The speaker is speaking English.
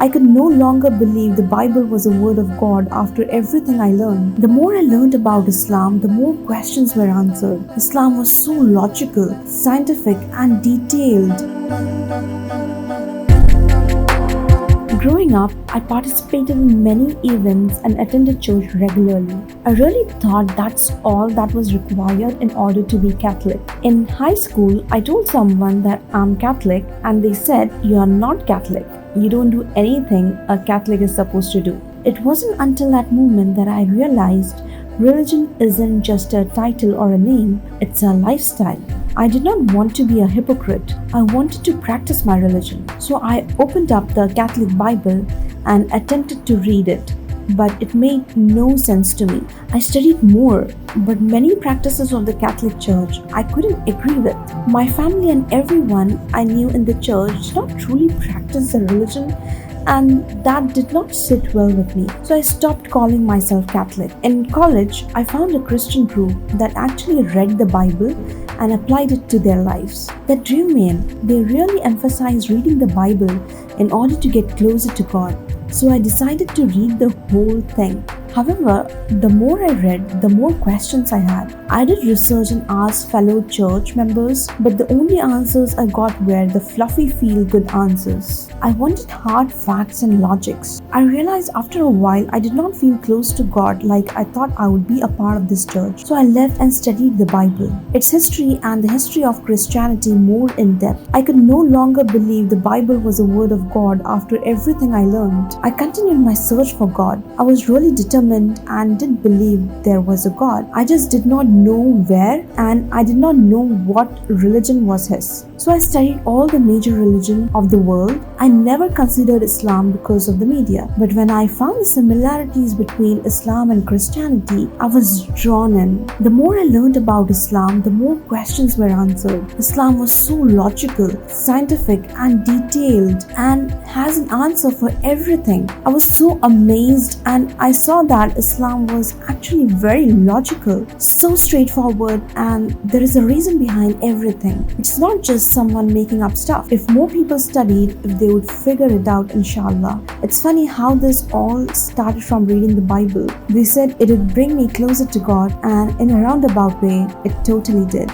I could no longer believe the Bible was a word of God after everything I learned. The more I learned about Islam, the more questions were answered. Islam was so logical, scientific, and detailed. Growing up, I participated in many events and attended church regularly. I really thought that's all that was required in order to be Catholic. In high school, I told someone that I'm Catholic and they said, "You are not Catholic. You don't do anything a Catholic is supposed to do." It wasn't until that moment that I realized religion isn't just a title or a name, it's a lifestyle. I did not want to be a hypocrite. I wanted to practice my religion. So I opened up the Catholic Bible and attempted to read it. But it made no sense to me. I studied more, but many practices of the Catholic Church I couldn't agree with. My family and everyone I knew in the church did not truly practice the religion, and that did not sit well with me. So I stopped calling myself Catholic. In college, I found a Christian group that actually read the Bible and applied it to their lives. That drew me in. They really emphasized reading the Bible in order to get closer to God. So I decided to read the whole thing. However, the more I read, the more questions I had. I did research and asked fellow church members, but the only answers I got were the fluffy feel-good answers. I wanted hard facts and logics. I realized after a while I did not feel close to God like I thought I would be a part of this church. So I left and studied the Bible, its history and the history of Christianity more in depth. I could no longer believe the Bible was a word of God after everything I learned. I continued my search for God. I was really determined and did believe there was a God. I just did not know where, and I did not know what religion was his. So I studied all the major religions of the world. I never considered Islam because of the media. But when I found the similarities between Islam and Christianity, I was drawn in. The more I learned about Islam, the more questions were answered. Islam was so logical, scientific, and detailed, and has an answer for everything. I was so amazed, and I saw that Islam was actually very logical, so straightforward, and there is a reason behind everything. It's not just someone making up stuff. If more people studied, if they would figure it out, inshallah. It's funny how this all started from reading the Bible. They said it would bring me closer to God, and in a roundabout way, it totally did.